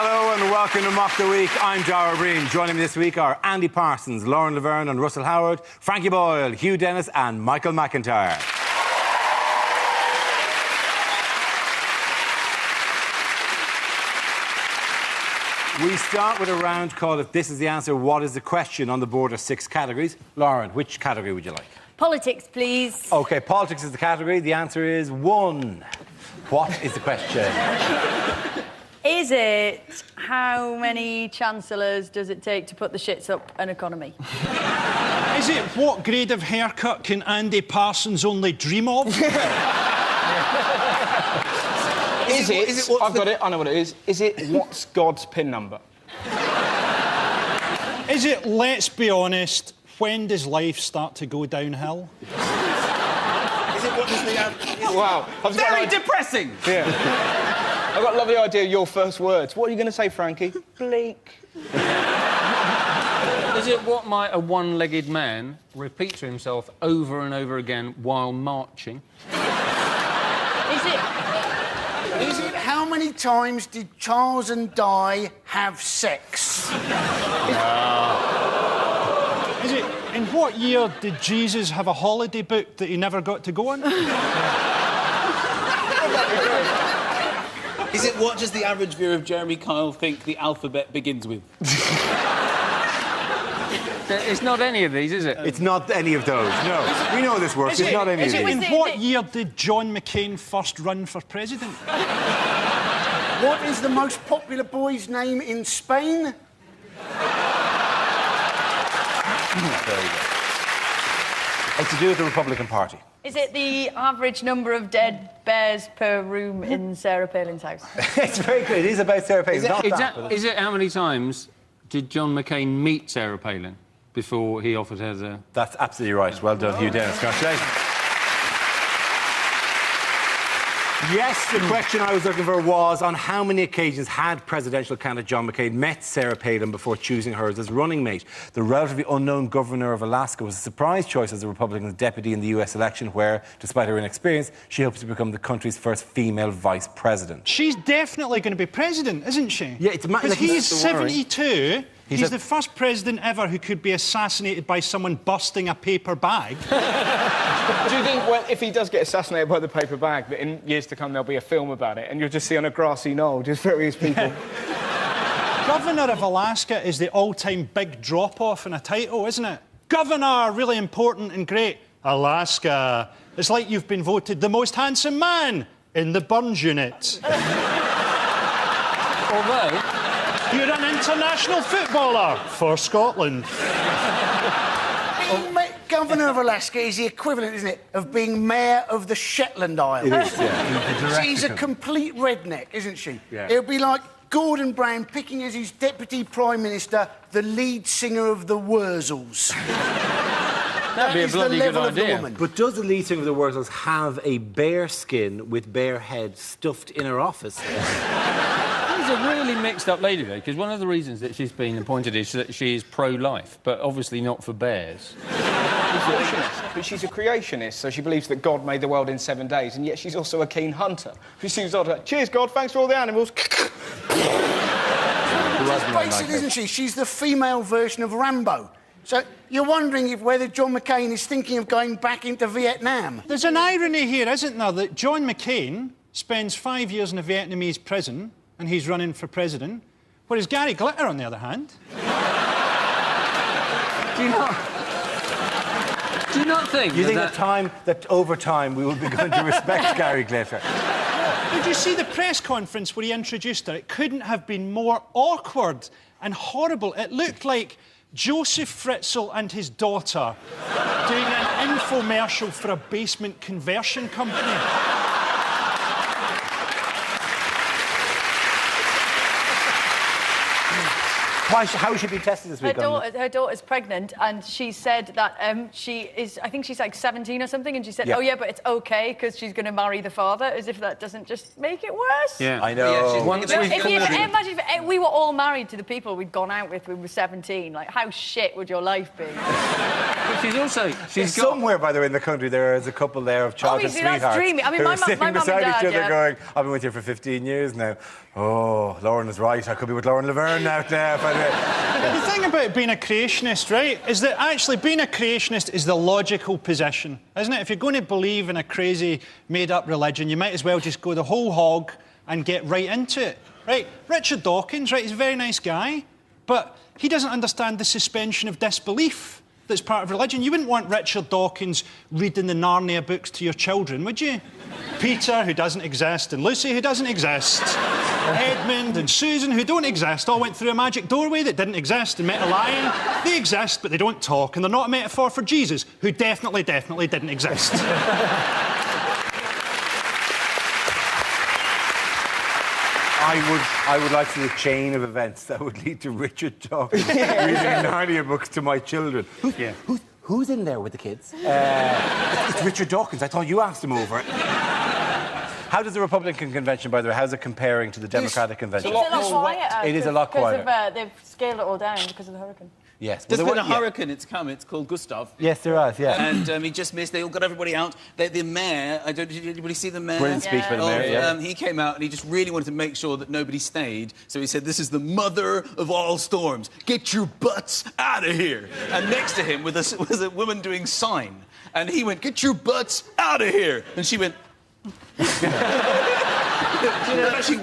Hello and welcome to Mock the Week. I'm Dara Breen. Joining me this week are Andy Parsons, Lauren Laverne and Russell Howard, Frankie Boyle, Hugh Dennis and Michael McIntyre. We start with a round called If This Is the Answer, What is the Question? On the board are 6 categories. Lauren, which category would you like? Politics, please. OK, politics is the category. The answer is 1. What is the question? Is it how many chancellors does it take to put the shits up an economy? Is it what grade of haircut can Andy Parsons only dream of? Is it I've got it, I know what it is. Is it what's God's PIN number? Is it, let's be honest, when does life start to go downhill? Is it what does the... Wow. Very depressing! Yeah. I've got a lovely idea of your first words. What are you going to say, Frankie? Bleak. Is it what might a one-legged man repeat to himself over and over again while marching? Is it how many times did Charles and Di have sex? Is it, in what year did Jesus have a holiday booked that he never got to go on? Is it what does the average viewer of Jeremy Kyle think the alphabet begins with? It's not any of these, is it? It's not any of those, no. We know this works. It's not any of these. In what year did John McCain first run for president? What is the most popular boy's name in Spain? Very good. It's to do with the Republican Party. Is it the average number of dead bears per room in Sarah Palin's house? It's very good. It is about Sarah Palin. Is it how many times did John McCain meet Sarah Palin before he offered her the... That's absolutely right. Well done, Hugh Dennis. Congratulations. Yes, the question I was looking for was on how many occasions had presidential candidate John McCain met Sarah Palin before choosing her as his running mate? The relatively unknown governor of Alaska was a surprise choice as the Republican's deputy in the US election where, despite her inexperience, she hopes to become the country's first female vice president. She's definitely going to be president, isn't she? Yeah, it's... Because he's 72... He's the first president ever who could be assassinated by someone busting a paper bag. Do you think, well, if he does get assassinated by the paper bag, that in years to come there'll be a film about it and you'll just see on a grassy knoll just various people... Governor of Alaska is the all-time big drop-off in a title, isn't it? Governor, really important and great. Alaska. It's like you've been voted the most handsome man in the Burns unit. Although... You're an international footballer for Scotland. Governor of Alaska is the equivalent, isn't it, of being mayor of the Shetland Islands. It is, yeah. She's a complete redneck, isn't she? Yeah. It would be like Gordon Brown picking as his deputy prime minister the lead singer of the Wurzels. That'd be a bloody good idea. But does the lead singer of the Wurzels have a bear skin with bear head stuffed in her office? She's a really mixed-up lady, though, because one of the reasons that she's been appointed is that she is pro-life, but obviously not for bears. But she's a creationist, so she believes that God made the world in 7 days, and yet she's also a keen hunter. She seems odd like, cheers, God, thanks for all the animals. Basically, isn't she? She's the female version of Rambo. So you're wondering if whether John McCain is thinking of going back into Vietnam. There's an irony here, isn't there, that John McCain spends 5 years in a Vietnamese prison and he's running for president, whereas Gary Glitter, on the other hand... Do you not think... You think that over time we will be going to respect Gary Glitter? Did you see the press conference where he introduced her? It couldn't have been more awkward and horrible. It looked like Joseph Fritzl and his daughter doing an infomercial for a basement conversion company. How is she being tested this week? Her daughter's pregnant, and she said that she is... I think she's like 17 or something, and she said, oh, yeah, but it's OK, because she's going to marry the father, as if that doesn't just make it worse. Yeah. I know. Yeah, imagine if we were all married to the people we'd gone out with when we were 17. Like, how shit would your life be? But she's also... She's got... Somewhere, by the way, in the country, there is a couple there of childhood Obviously, sweethearts. That's dreamy. I mean, who my are sitting mum and beside dad, each other yeah. going, I've been with you for 15 years now. Oh, Lauren is right. I could be with Lauren Laverne now. The thing about being a creationist, right, is that actually being a creationist is the logical position, isn't it? If you're going to believe in a crazy, made-up religion, you might as well just go the whole hog and get right into it, right? Richard Dawkins, right, he's a very nice guy, but he doesn't understand the suspension of disbelief that's part of religion. You wouldn't want Richard Dawkins reading the Narnia books to your children, would you? Peter, who doesn't exist, and Lucy, who doesn't exist. Edmund and Susan, who don't exist, all went through a magic doorway that didn't exist and met a lion. They exist, but they don't talk, and they're not a metaphor for Jesus, who definitely didn't exist. I would like to see a chain of events that would lead to Richard Dawkins reading Narnia books to my children. Who's in there with the kids? It's Richard Dawkins. I thought you asked him over it. How does the Republican convention, by the way, how's it comparing to the Democratic convention? It's a lot quieter. It is a lot quieter. Because they've scaled it all down because of the hurricane. Yes. There's been a hurricane, it's come, it's called Gustav. Yes, there has, yeah. And he just missed, they all got everybody out. The mayor, did anybody see the mayor? Brilliant speech by the mayor, yeah. He came out and he just really wanted to make sure that nobody stayed. So he said, this is the mother of all storms. Get your butts out of here. And next to him was a woman doing sign. And he went, get your butts out of here. And she went... she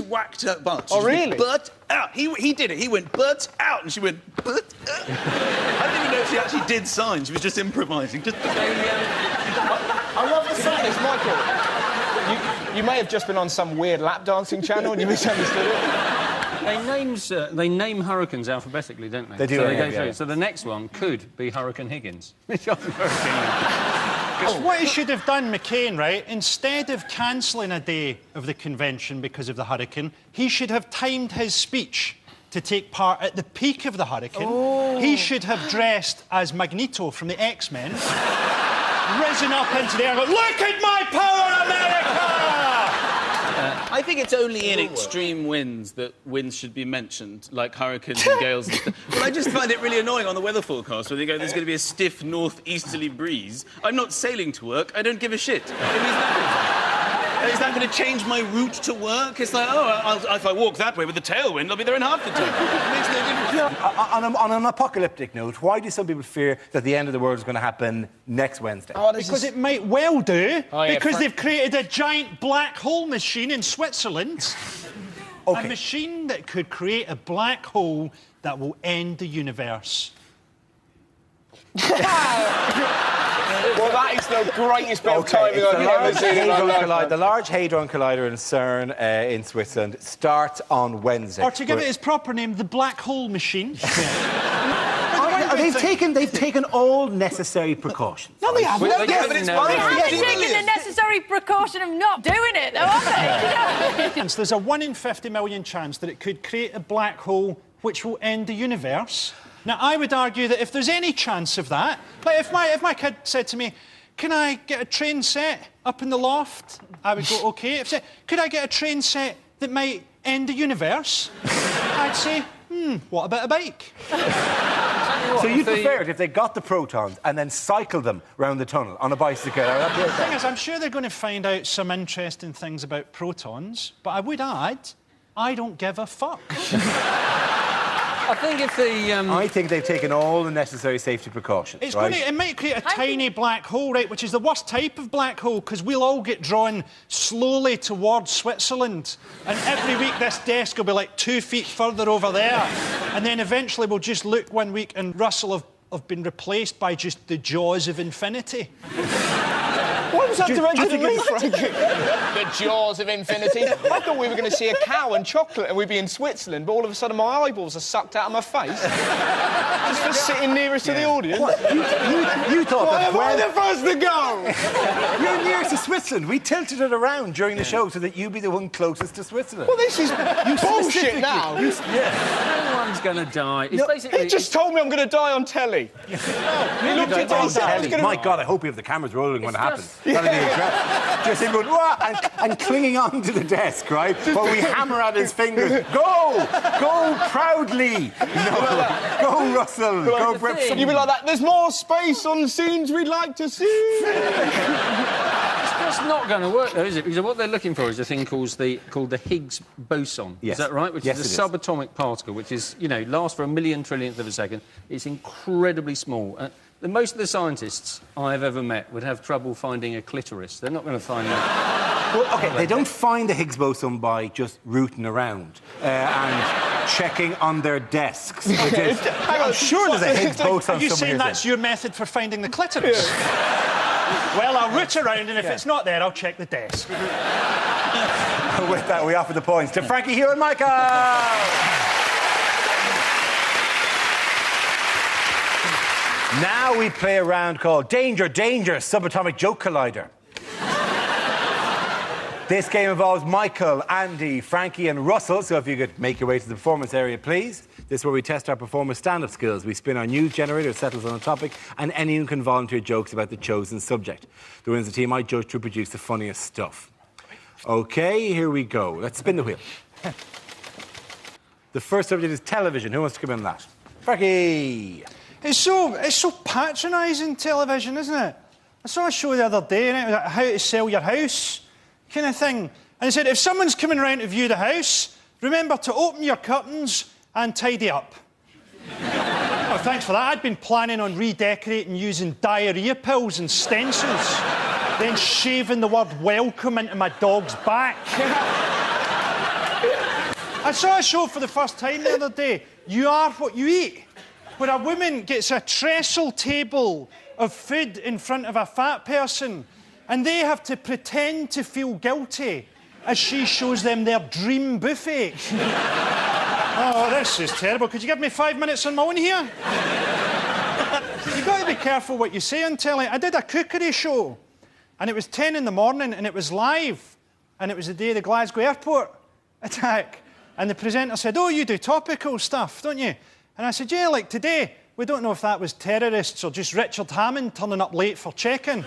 whacked her butt. Oh, really? Went, butt out. He did it. He went, butt out. And she went, butt out. I didn't even know she actually did signs. She was just improvising. I love the fact is, Michael, you may have just been on some weird lap dancing channel and you misunderstood it. They name hurricanes alphabetically, don't they? They do, So, yeah, go through. yeah. So the next one could be Hurricane Higgins. What he should have done, McCain, right, instead of cancelling a day of the convention because of the hurricane, he should have timed his speech to take part at the peak of the hurricane. He should have dressed as Magneto from the X-Men, risen up into the air and go, look at my power, America! I think it's only in extreme winds that winds should be mentioned, like hurricanes and gales and stuff. But I just find it really annoying on the weather forecast when they go, there's going to be a stiff northeasterly breeze. I'm not sailing to work. I don't give a shit. Is that going to change my route to work? It's like, if I walk that way with the tailwind, I'll be there in half the time. It makes no difference. On an apocalyptic note, why do some people fear that the end of the world is going to happen next Wednesday? Because it might well do, because they've created a giant black hole machine in Switzerland. A machine that could create a black hole that will end the universe. Well, that is the greatest bit of timing I've ever seen in my life. The Large Hadron Collider in CERN in Switzerland starts on Wednesday. Or to give it its proper name, the Black Hole Machine. They've taken all necessary precautions. No, they haven't. They haven't taken the necessary precaution of not doing it, though, have they? There's a 1 in 50 million chance that it could create a black hole which will end the universe. Now, I would argue that if there's any chance of that, like if my kid said to me, can I get a train set up in the loft? I would go, OK. If could I get a train set that might end the universe? I'd say, what about a bike? So you'd prefer it if they got the protons and then cycled them round the tunnel on a bicycle? The thing is, I'm sure they're going to find out some interesting things about protons, but I would add, I don't give a fuck. I think if the... I think they've taken all the necessary safety precautions, It might create a tiny black hole, right, which is the worst type of black hole, because we'll all get drawn slowly towards Switzerland. And every week this desk will be like 2 feet further over there. And then eventually we'll just look one week and Russell have been replaced by just the jaws of infinity. Why was that directed at me, Frankie? The jaws of infinity. I thought we were going to see a cow and chocolate and we'd be in Switzerland, but all of a sudden my eyeballs are sucked out of my face. Just for sitting nearest to the audience. You thought Why that... am I the first to go? You're nearest to Switzerland. We tilted it around during the show so that you be the one closest to Switzerland. Well, this is bullshit now. No one's going to die. It's basically... He just told me I'm going to die on telly. He looked at me and said I was going to... My God, I hope you have the cameras rolling when it happens. That'll be incredible. Just him going, wah, and clinging on to the desk, right? While we hammer at his fingers. Go! Go proudly! No. Go, Russell! Go, Brett. You'd be like that, there's more space on scenes we'd like to see. That's not going to work, though, is it? Because what they're looking for is a thing called the Higgs boson. Yes. Is that right? Which Yes, is it a is. subatomic particle, which is, you know, lasts for a million trillionth of a second. It's incredibly small. Most of the scientists I've ever met would have trouble finding a clitoris. They're not going to find that. Well, OK, they don't find the Higgs boson by just rooting around and checking on their desks. I'm sure there's a Higgs boson Are you saying somewhere. that's your method for finding the clitoris? Well, I'll root around, and if it's not there, I'll check the desk. With that, we offer the points to Frankie, Hugh and Michael! Now we play a round called Danger, Danger, Subatomic Joke Collider. This game involves Michael, Andy, Frankie and Russell, so if you could make your way to the performance area, please. This is where we test our performers' stand-up skills. We spin our news generator, it settles on a topic, and anyone can volunteer jokes about the chosen subject. The winner of the team I judge to produce the funniest stuff. OK, here we go. Let's spin the wheel. The first subject is television. Who wants to come in on that? Frankie! It's so patronising, television, isn't it? I saw a show the other day, and it was like how to sell your house kind of thing. And it said, if someone's coming round to view the house, remember to open your curtains and tidy up. Oh, thanks for that. I'd been planning on redecorating using diarrhoea pills and stencils, then shaving the word welcome into my dog's back. I saw a show for the first time the other day, You Are What You Eat, where a woman gets a trestle table of food in front of a fat person, and they have to pretend to feel guilty as she shows them their dream buffet. Oh, this is terrible. Could you give me 5 minutes on my own here? You've got to be careful what you say on telly. I did a cookery show, and it was 10 in the morning, and it was live, and it was the day of the Glasgow airport attack. And the presenter said, oh, you do topical stuff, don't you? And I said, yeah, like today, we don't know if that was terrorists or just Richard Hammond turning up late for check-in.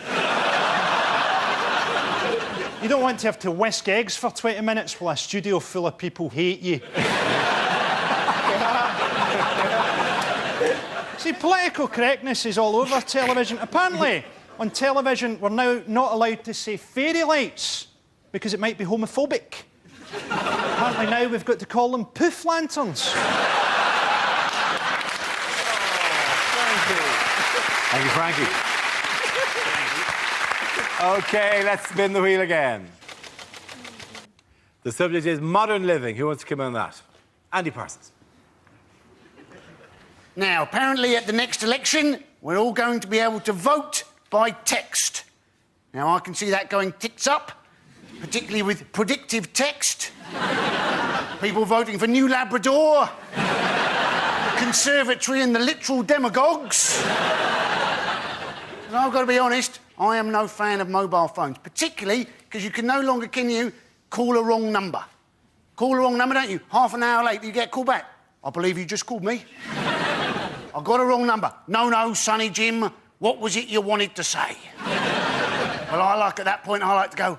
You don't want to have to whisk eggs for 20 minutes while a studio full of people hate you. See, political correctness is all over television. Apparently, on television, we're now not allowed to say fairy lights because it might be homophobic. Apparently now we've got to call them poof lanterns. Thank you, Frankie. OK, let's spin the wheel again. The subject is modern living. Who wants to come in on that? Andy Parsons. Now, apparently at the next election, we're all going to be able to vote by text. Now, I can see that going tits up, particularly with predictive text. People voting for New Labrador, the Conservatory and the literal demagogues. And I've got to be honest, I am no fan of mobile phones, particularly because you can no longer, can you, call a wrong number. Call a wrong number, don't you? Half an hour later, you get a call back. I believe you just called me. I got a wrong number. No, Sonny Jim, what was it you wanted to say? Well, at that point, I like to go,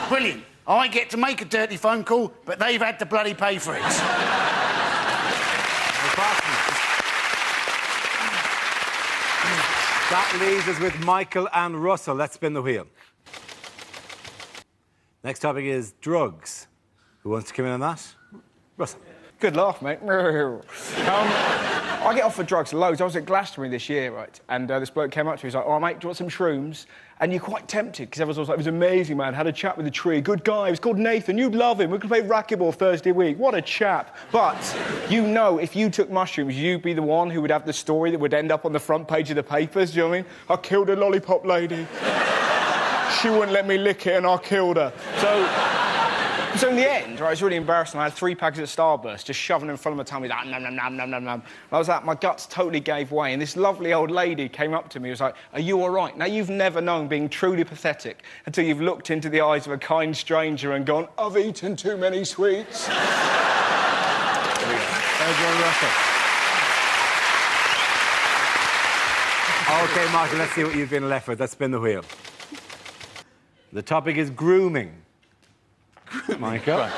brilliant. I get to make a dirty phone call, but they've had to bloody pay for it. That leaves us with Michael and Russell. Let's spin the wheel. Next topic is drugs. Who wants to come in on that? Russell. Good laugh, mate. I get offered drugs loads. I was at Glastonbury this year, right? And this bloke came up to me. He's like, oh, mate, do you want some shrooms? And you're quite tempted, because everyone was like, it was amazing, man. Had a chat with the tree. Good guy. He was called Nathan. You'd love him. We're going to play racquetball Thursday week. What a chap. But you know, if you took mushrooms, you'd be the one who would have the story that would end up on the front page of the papers. Do you know what I mean? I killed a lollipop lady. She wouldn't let me lick it, and I killed her. So in the end, right, it's really embarrassing. I had 3 packets of Starburst just shoving in front of my tummy, like, nom, nom, nom, nom, nom, nom. I was like, my guts totally gave way, and this lovely old lady came up to me and was like, are you all right? Now, you've never known being truly pathetic until you've looked into the eyes of a kind stranger and gone, I've eaten too many sweets. There's John Russell. OK, Michael, let's see what you've been left with. Let's spin the wheel. The topic is grooming. Michael?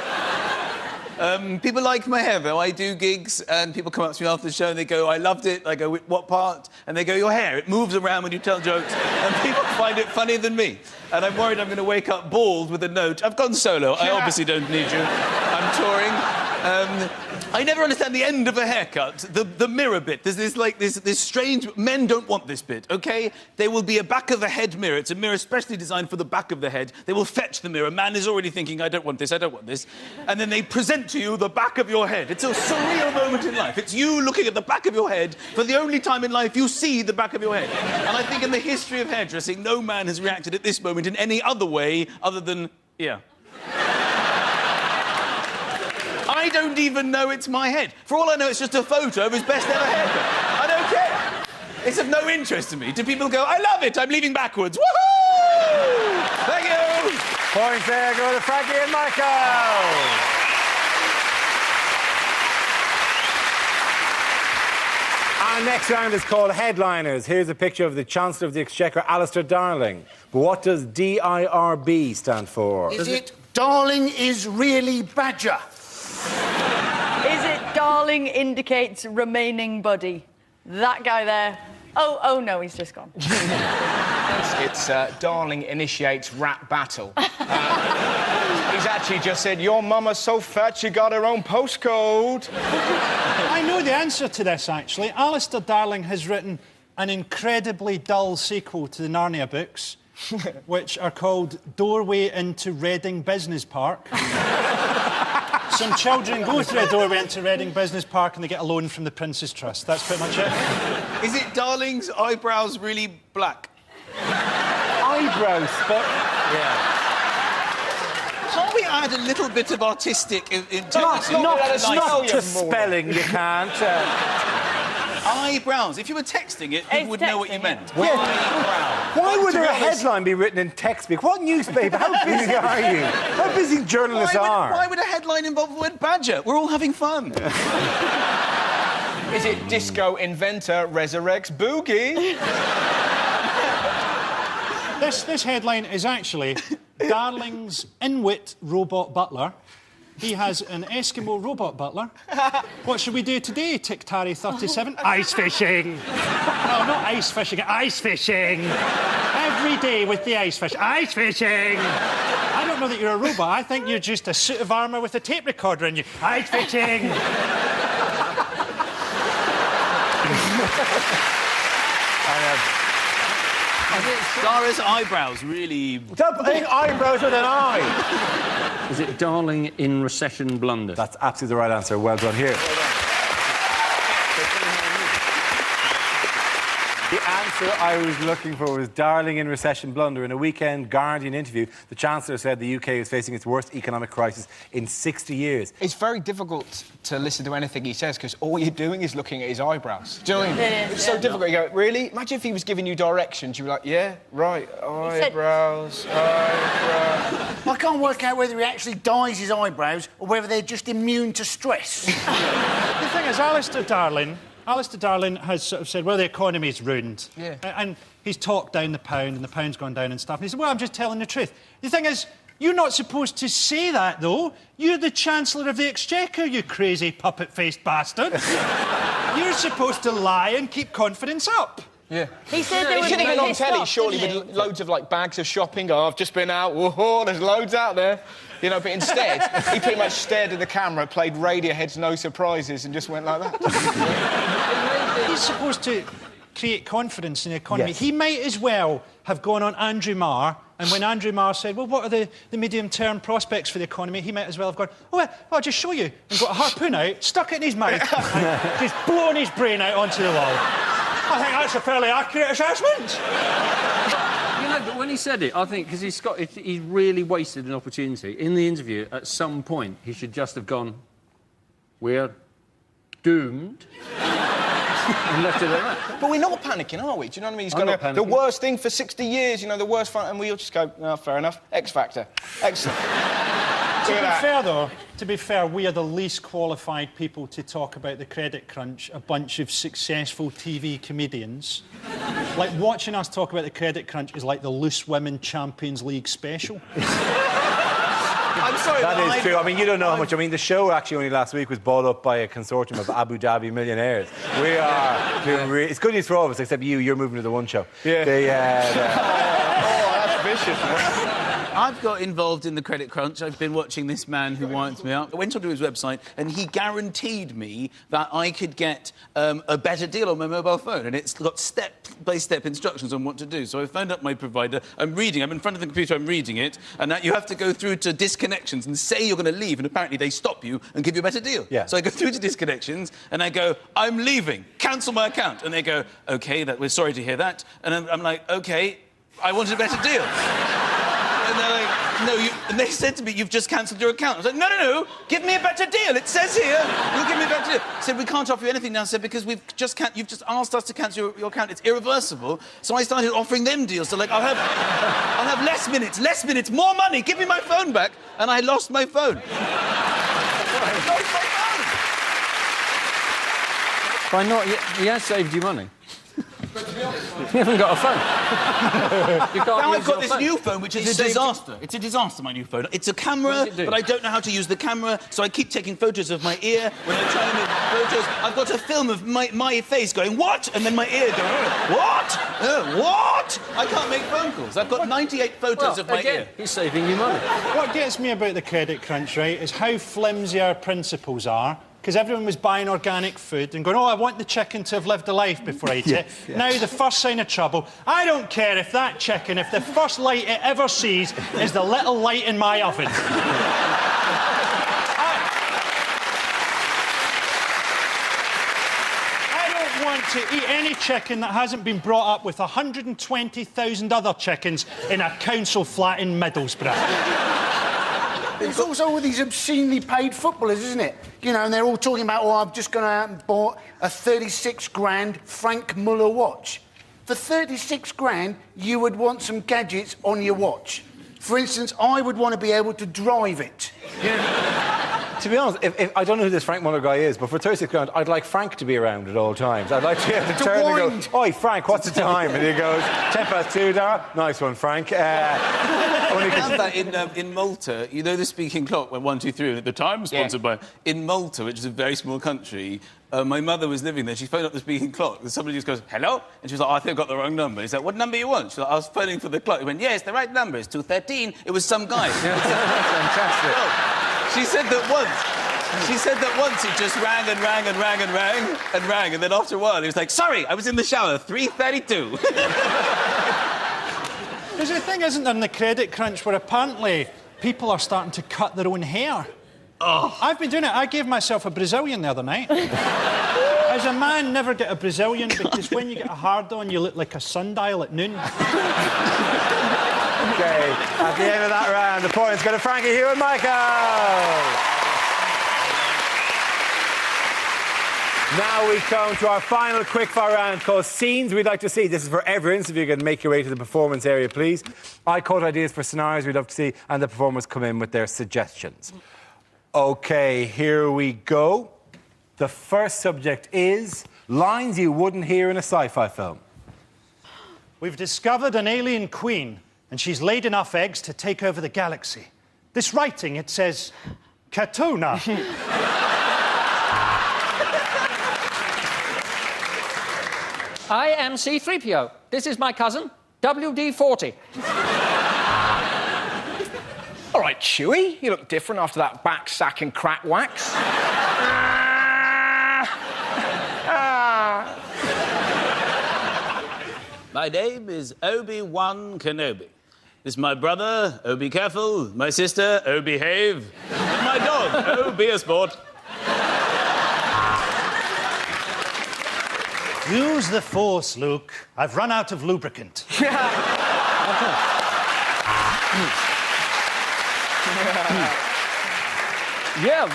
People like my hair, though. I do gigs, and people come up to me after the show and they go, I loved it. I go, what part? And they go, your hair. It moves around when you tell jokes, and people find it funnier than me. And I'm worried I'm going to wake up bald with a note. I've gone solo. I obviously don't need you. I'm touring. I never understand the end of a haircut, the mirror bit. There's this strange... Men don't want this bit, OK? There will be a back of the head mirror. It's a mirror specially designed for the back of the head. They will fetch the mirror. Man is already thinking, I don't want this, I don't want this. And then they present to you the back of your head. It's a surreal moment in life. It's you looking at the back of your head for the only time in life you see the back of your head. And I think in the history of hairdressing, no man has reacted at this moment in any other way other than... yeah. I don't even know it's my head. For all I know, it's just a photo of his best ever haircut. I don't care. It's of no interest to me. Do people go, I love it, I'm leaving backwards. Woohoo! Thank you! Points there go to Frankie and Michael. Our next round is called Headliners. Here's a picture of the Chancellor of the Exchequer, Alistair Darling. But what does DIRB stand for? Is it Darling is really Badger? Is it Darling indicates remaining buddy? That guy there. Oh no, he's just gone. It's Darling initiates rap battle. He's actually just said, your mama's so fat she got her own postcode. I know the answer to this, actually. Alistair Darling has written an incredibly dull sequel to the Narnia books, which are called Doorway into Reading Business Park. Some children go through a doorway into Reading Business Park and they get a loan from the Prince's Trust. That's pretty much it. Is it Darling's eyebrows really black? Eyebrows, but... yeah. Can't we add a little bit of artistic in Not to spelling, you can't. Eyebrows. If you were texting it, people would know what you meant. Yeah. Eyebrows. Why would To a be honest- headline be written in text speak? What newspaper? How busy are you? How busy journalists are? Why would a headline involve the word badger? We're all having fun. Is it disco inventor resurrects boogie? This headline is actually Darling's Inuit robot butler. He has an Eskimo robot butler. What should we do today, Tiktari37? Ice fishing. No, not ice fishing, ice fishing. Every day with the ice fish. Ice fishing. I don't know that you're a robot. I think you're just a suit of armour with a tape recorder in you. Ice fishing. Dara's eyebrows really... Stop putting eyebrows with an eye. Is it Darling in recession blunder? That's absolutely the right answer. Well done. Here. The answer I was looking for was Darling in recession blunder. In a weekend Guardian interview, the Chancellor said the UK is facing its worst economic crisis in 60 years. It's very difficult to listen to anything he says because all you're doing is looking at his eyebrows. Do you know what I mean? It is, It's so difficult. You go, really? Imagine if he was giving you directions. You'd be like, yeah, right, eyebrows, eyebrows. I can't work out whether he actually dyes his eyebrows or whether they're just immune to stress. The thing is, Alistair Darling has sort of said, well, the economy's ruined. Yeah. And he's talked down the pound, and the pound's gone down and stuff. And he said, well, I'm just telling the truth. The thing is, you're not supposed to say that, though. You're the Chancellor of the Exchequer, you crazy puppet-faced bastard. You're supposed to lie and keep confidence up. Yeah. He said there He was should have been on pissed telly, off, surely, didn't with loads of, like, bags of shopping. Oh, I've just been out. Whoa, there's loads out there. You know, but instead, he pretty much stared at the camera, played Radiohead's No Surprises and just went like that. He's supposed to create confidence in the economy. Yes. He might as well have gone on Andrew Marr, and when Andrew Marr said, well, what are the medium-term prospects for the economy, he might as well have gone, oh, well, I'll just show you, and got a harpoon out, stuck it in his mouth, and just blown his brain out onto the wall. I think that's a fairly accurate assessment. You know, but when he said it, I think, because he's really wasted an opportunity. In the interview, at some point, he should just have gone, we're doomed. And left it at that. But we're not panicking, are we? Do you know what I mean? He's I'm got not the panicking. worst thing for 60 years, you know, the worst fun, and we'll just go, oh, fair enough, X Factor. Excellent. To be fair, we are the least qualified people to talk about the credit crunch, a bunch of successful TV comedians. Like, watching us talk about the credit crunch is like the Loose Women Champions League special. I'm sorry, That but is true. I mean, you don't know how much. I mean, the show actually only last week was bought up by a consortium of Abu Dhabi millionaires. We are doing it's good news for all of us, except you. You're moving to the One Show. Yeah. That's vicious. I've got involved in the credit crunch. I've been watching this man who winds me up. I went onto his website and he guaranteed me that I could get a better deal on my mobile phone, and it's got step-by-step instructions on what to do. So I phoned up my provider. I'm in front of the computer, I'm reading it, and now you have to go through to disconnections and say you're going to leave, and apparently they stop you and give you a better deal. Yeah. So I go through to disconnections and I go, I'm leaving, cancel my account. And they go, OK, we're sorry to hear that. And I'm like, OK, I wanted a better deal. And they're like, no, and they said to me, you've just cancelled your account. I was like, no, give me a better deal. It says here, you'll give me a better deal. I said, we can't offer you anything now, sir, because you've just asked us to cancel your account. It's irreversible. So I started offering them deals. So, like, I'll have less minutes, more money. Give me my phone back. And I lost my phone. Why not? He has saved you money. You haven't got a phone. You can't Now use I've got your this phone. new phone, which is a disaster. It's a disaster, my new phone. It's a camera, What does it do? but I don't know how to use the camera, so I keep taking photos of my ear when I try and make photos. I've got a film of my face going, what? And then my ear going, what? What? I can't make phone calls. I've got 98 photos of my ear. He's saving you money. What gets me about the credit crunch, right, is how flimsy our principles are. Because everyone was buying organic food and going, oh, I want the chicken to have lived a life before I eat it. Yes. Now, the first sign of trouble, I don't care if that chicken, if the first light it ever sees is the little light in my oven. I don't want to eat any chicken that hasn't been brought up with 120,000 other chickens in a council flat in Middlesbrough. It's also all these obscenely paid footballers, isn't it? You know, and they're all talking about, oh, I've just gone out and bought a 36 grand Frank Muller watch. For 36 grand, you would want some gadgets on your watch. For instance, I would want to be able to drive it. To be honest, if I don't know who this Frank Muller guy is, but for 36 grand, I'd like Frank to be around at all times. I'd like to be able to turn and go, oi, Frank, what's the time? And he goes, 2:10, Dara. Nice one, Frank. We have that in Malta. You know the speaking clock when 1, 2, 3, the time sponsored by... In Malta, which is a very small country, my mother was living there. She phoned up the speaking clock. And somebody just goes, hello? And she was like, oh, I think I've got the wrong number. He's like, what number you want? She's like, I was phoning for the clock. He went, yeah, it's the right number. It's 2:13. It was some guy. Fantastic. She said that once it just rang and rang and rang and rang and rang, and then after a while he was like, sorry, I was in the shower, 3:32. There's a thing, isn't there, in the credit crunch where apparently people are starting to cut their own hair. Oh. I've been doing it. I gave myself a Brazilian the other night. As a man, never get a Brazilian because when you get a hard-on, you look like a sundial at noon. OK, at the end of that round, the points go to Frankie, Hugh and Michael. Now we come to our final quickfire round called Scenes We'd Like to See. This is for everyone, so if you can make your way to the performance area, please. I quote ideas for scenarios we'd love to see, and the performers come in with their suggestions. OK, here we go. The first subject is lines you wouldn't hear in a sci-fi film. We've discovered an alien queen, and she's laid enough eggs to take over the galaxy. This writing, it says, Katona. I am C-3PO. This is my cousin, WD-40. All right, Chewie, you look different after that back sack and crack wax. My name is Obi-Wan Kenobi. This is my brother, Oh Be Careful, my sister, Oh Behave, and my dog, Oh Be a Sport. Use the Force, Luke. I've run out of lubricant. Yeah,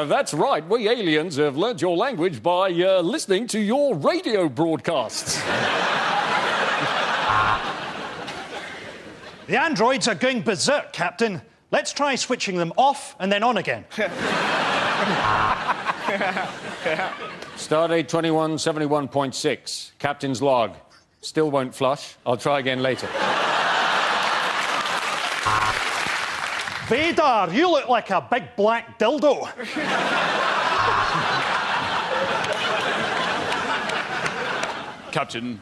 that's right. We aliens have learnt your language by listening to your radio broadcasts. The androids are going berserk, Captain. Let's try switching them off and then on again. Stardate 2171.6. Captain's log. Still won't flush. I'll try again later. Vader, you look like a big black dildo. Captain,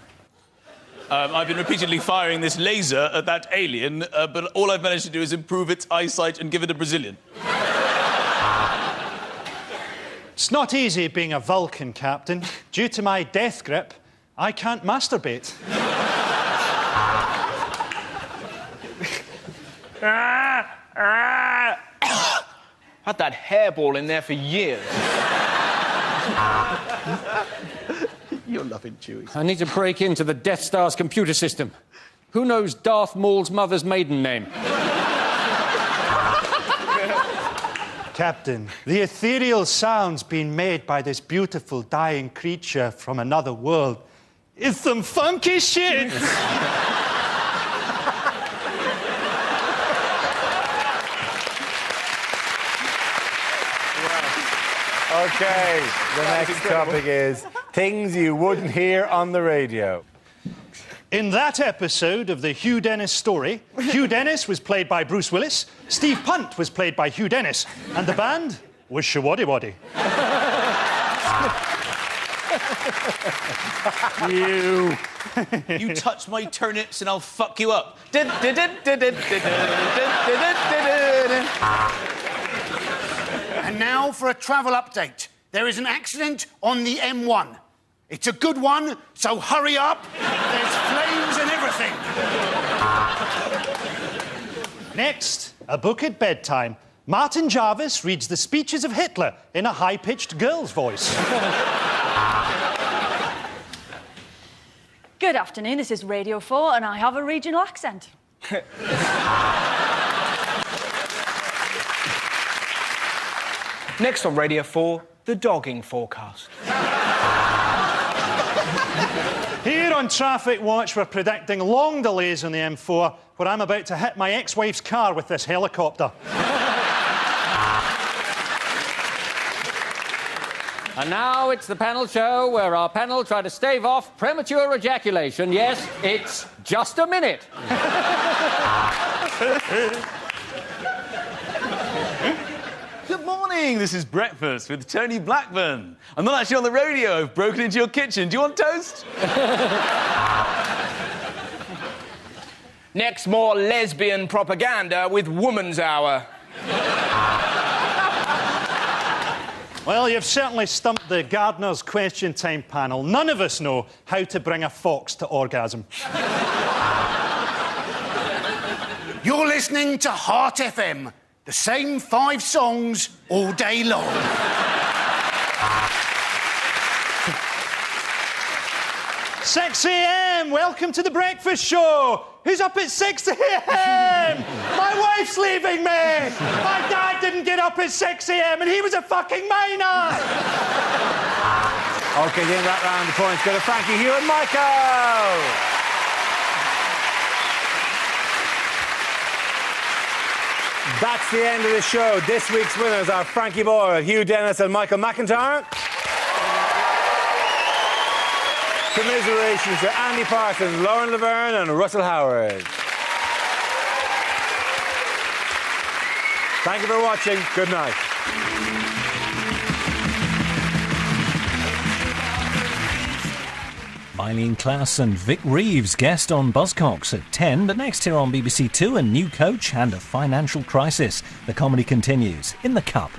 I've been repeatedly firing this laser at that alien, but all I've managed to do is improve its eyesight and give it a Brazilian. It's not easy being a Vulcan, Captain. Due to my death grip, I can't masturbate. Had that hairball in there for years. You're loving Chewie. I need to break into the Death Star's computer system. Who knows Darth Maul's mother's maiden name? Captain, the ethereal sounds being made by this beautiful dying creature from another world is some funky shit. OK, the next topic is things you wouldn't hear on the radio. In that episode of the Hugh Dennis story, Hugh Dennis was played by Bruce Willis, Steve Punt was played by Hugh Dennis, and the band was Shawaddy Waddy. You touch my turnips and I'll fuck you up. And now for a travel update. There is an accident on the M1. It's a good one, so hurry up. There's flames and everything. Next, a book at bedtime. Martin Jarvis reads the speeches of Hitler in a high-pitched girl's voice. Good afternoon, this is Radio 4 and I have a regional accent. Next on Radio 4, the dogging forecast. Here on Traffic Watch, we're predicting long delays on the M4, where I'm about to hit my ex-wife's car with this helicopter. And now it's the panel show where our panel try to stave off premature ejaculation. Yes, it's just a minute. Good morning, this is Breakfast with Tony Blackburn. I'm not actually on the radio, I've broken into your kitchen. Do you want toast? Next, more lesbian propaganda with Woman's Hour. Well, you've certainly stumped the Gardener's Question Time panel. None of us know how to bring a fox to orgasm. You're listening to Heart FM. The same 5 songs all day long. "6 a.m, welcome to the breakfast show. Who's up at 6 a.m? My wife's leaving me. My dad didn't get up at 6 a.m, and he was a fucking minor. OK, the end of that round, the points go to Frankie, Hugh and Michael. That's the end of the show. This week's winners are Frankie Boyle, Hugh Dennis and Michael McIntyre. Commiserations to Andy Parsons, Lauren Laverne and Russell Howard. Thank you for watching. Good night. Eileen Klass and Vic Reeves guest on Buzzcocks at 10, but next here on BBC Two, a new coach and a financial crisis. The comedy continues in The Cup.